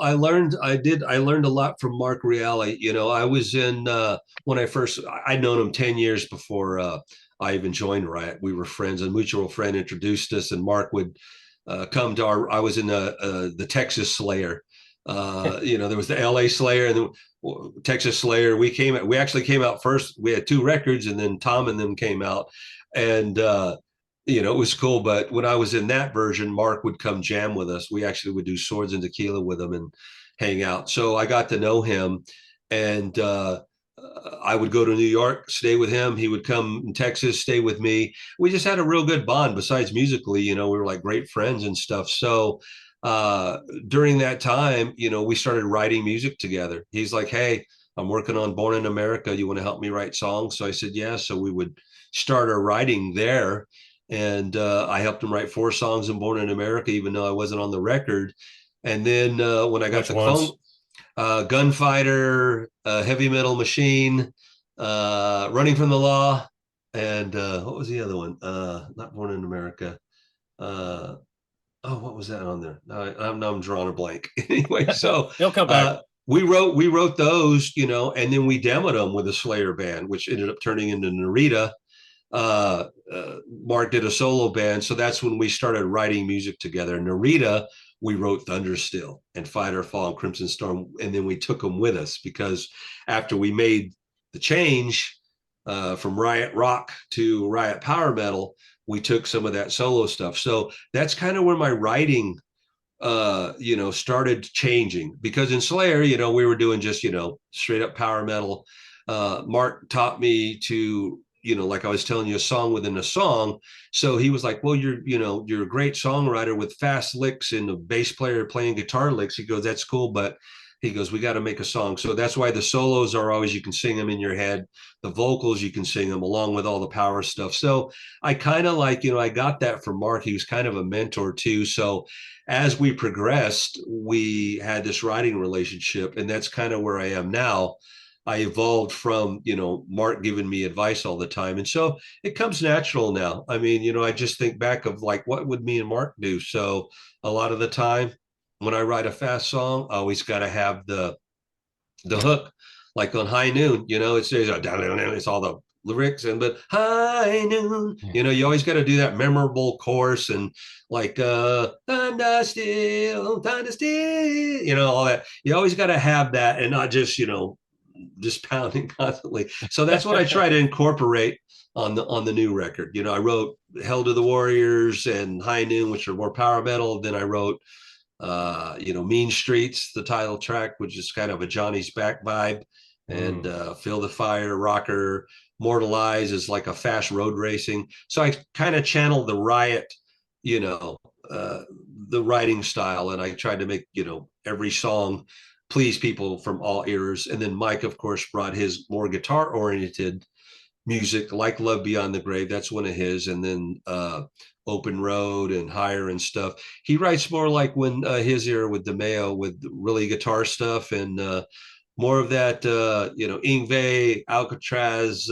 I learned a lot from Mark Reale. You know, I was in when I'd known him 10 years before I even joined Riot. We were friends. A mutual friend introduced us, and Mark would come to I was in the Texas Slayer. You know, there was the LA Slayer and the Texas Slayer. We actually came out first. We had two records, and then Tom and them came out. And you know, it was cool. But when I was in that version, Mark would come jam with us. We actually would do Swords and Tequila with him and hang out. So I got to know him, and I would go to New York, stay with him. He would come in Texas, stay with me. We just had a real good bond. Besides musically, you know, we were like great friends and stuff. So during that time, you know, we started writing music together. He's like, "Hey, I'm working on Born in America. You want to help me write songs?" So I said, "Yeah." So we would start our writing there, and I helped him write four songs in Born in America, even though I wasn't on the record. And then when I got Which the phone, ones? Gunfighter, Heavy Metal Machine, Running from the Law, and what was the other one? Not Born in America. Uh, oh, what was that on there? I'm drawing a blank. Anyway, so He'll come back. uh, we wrote those, you know, and then we demoed them with a Slayer band, which ended up turning into Narita. Mark did a solo band, so that's when we started writing music together. Narita, we wrote Thundersteel and Fight or Fall and Crimson Storm, and then we took them with us because after we made the change from Riot Rock to Riot Power Metal, we took some of that solo stuff. So that's kind of where my writing you know, started changing because in Slayer, you know, we were doing just, you know, straight up power metal. Mark taught me to, you know, like I was telling you, a song within a song. So he was like, "Well, you know, you're a great songwriter with fast licks and a bass player playing guitar licks." He goes, "That's cool, but," he goes, "we got to make a song." So that's why the solos are always, you can sing them in your head. The vocals, you can sing them along with all the power stuff. So I kind of like, you know, I got that from Mark. He was kind of a mentor too. So as we progressed, we had this writing relationship, and that's kind of where I am now. I evolved from, you know, Mark giving me advice all the time. And so it comes natural now. I mean, you know, I just think back of like, what would me and Mark do? So a lot of the time when I write a fast song, I always got to have the hook, like on High Noon, you know, it says, it's all the lyrics, and but high noon, you know, you always got to do that memorable chorus and like Thundersteel, Thundersteel, you know, all that. You always got to have that and not just, you know, just pounding constantly. So that's what I try to incorporate on the new record. You know, I wrote Hell to the Warriors and High Noon, which are more power metal. Then I wrote you know, Mean Streets, the title track, which is kind of a Johnny's Back vibe, and Mm. Feel the Fire, Rocker, Mortal Eyes is like a fast road racing. So I kind of channeled the Riot, you know, uh, the writing style, and I tried to make, you know, every song please people from all eras. And then Mike, of course, brought his more guitar oriented music like Love Beyond the Grave. That's one of his. And then Open Road and Higher and stuff. He writes more like when his era with DeMeo with really guitar stuff and more of that, you know, Ingve, Alcatraz,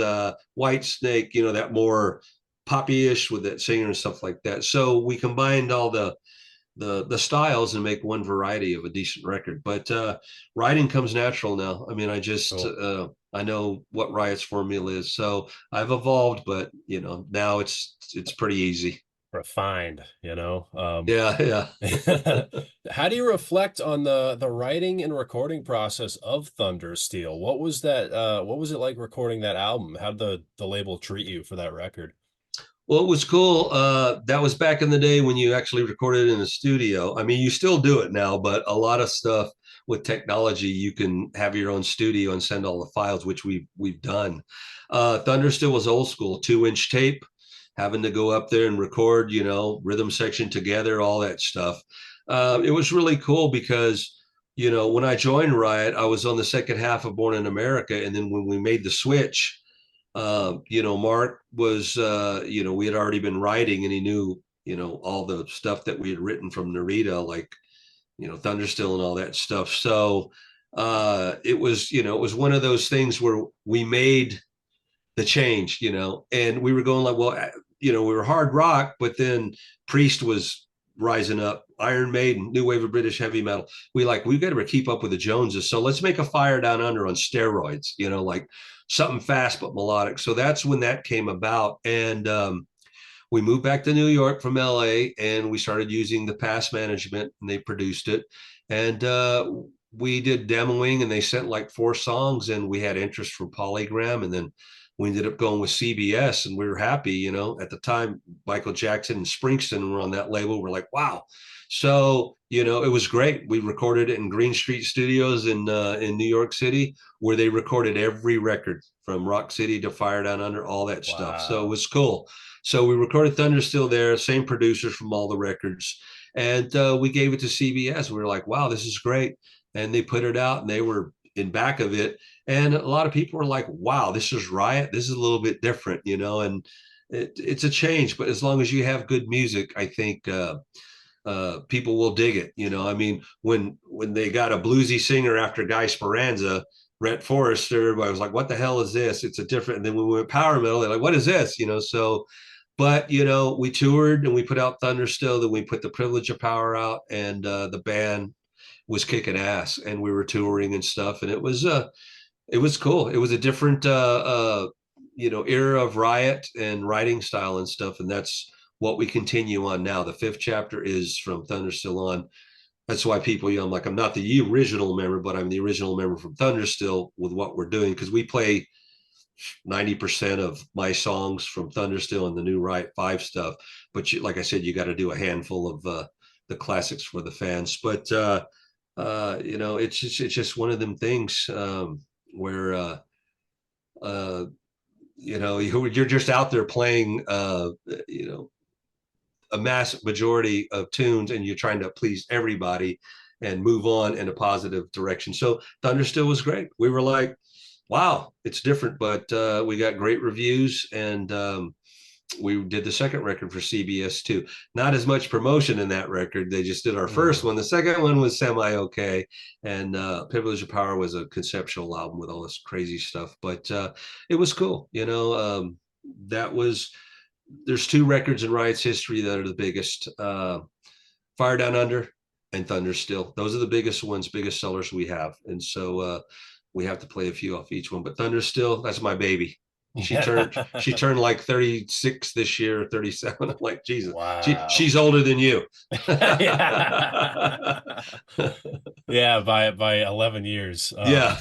White Snake, you know, that more poppy-ish with that singer and stuff like that. So we combined all the styles and make one variety of a decent record. But writing comes natural now. I mean, Cool. I know what Riot's formula is, so I've evolved. But you know, now it's pretty easy. Refined, you know. Yeah, yeah. How do you reflect on the writing and recording process of Thundersteel? What was that what was it like recording that album? How did the label treat you for that record? Well, it was cool. That was back in the day when you actually recorded in the studio. I mean, you still do it now, but a lot of stuff with technology, you can have your own studio and send all the files, which we've done. Thunder still was old school, 2-inch tape, having to go up there and record, you know, rhythm section together, all that stuff. It was really cool because, you know, when I joined Riot, I was on the second half of Born in America, and then when we made the switch, you know, Mark was, you know, we had already been writing and he knew, you know, all the stuff that we had written from Narita, like, you know, Thunderstill and all that stuff. So it was, you know, it was one of those things where we made the change, you know, and we were going like, well, you know, we were hard rock, but then Priest was rising up Iron Maiden, new wave of British heavy metal. We got to keep up with the Joneses. So let's make a Fire Down Under on steroids, like something fast but melodic. So that's when that came about. And we moved back to New York from LA, and we started using the Pass Management, and they produced it. And we did demoing, and they sent like 4 songs, and we had interest from Polygram. And then we ended up going with CBS, and we were happy. At the time, Michael Jackson and Springsteen were on that label. We're like, wow. So, it was great. We recorded it in Green Street Studios in New York City, where they recorded every record from Rock City to Fire Down Under, all that stuff. So it Wow. was cool. So we recorded Thundersteel there, same producers from all the records, and we gave it to CBS. We were like, wow, this is great. And they put it out, and they were in back of it. And a lot of people were like, wow, this is Riot. This is a little bit different, and it's a change. But as long as you have good music, I think people will dig it. I mean, when they got a bluesy singer after Guy Speranza, Brett Forrester, everybody was like, what the hell is this? It's a different. And then when we went power metal, they're like, what is this? So, but we toured and we put out Thundersteel, then we put The Privilege of Power out, and the band was kicking ass, and we were touring and stuff, and it was cool. It was a different era of Riot and writing style and stuff, and that's what we continue on now. The 5th chapter is from Thundersteel on. That's why people, I'm like, I'm not the original member, but I'm the original member from Thundersteel with what we're doing, because we play 90% of my songs from Thundersteel and the new Riot 5 stuff. But like I said, you got to do a handful of the classics for the fans. But it's just one of them things where you're just out there playing a mass majority of tunes, and you're trying to please everybody and move on in a positive direction. So Thundersteel was great. We were like, wow, it's different, but we got great reviews, and we did the second record for CBS too. Not as much promotion in that record. They just did our first Mm. one. The second one was semi okay, and Privilege of Power was a conceptual album with all this crazy stuff, but it was cool. That was there's 2 records in Riot's history that are the biggest: Fire Down Under and Thundersteel. Those are the biggest ones, biggest sellers we have, and so we have to play a few off each one. But Thundersteel, that's my baby. She turned Yeah. she turned like 36 this year, 37. I'm like, Jesus, Wow. she's older than you. Yeah. Yeah, by 11 years. Yeah.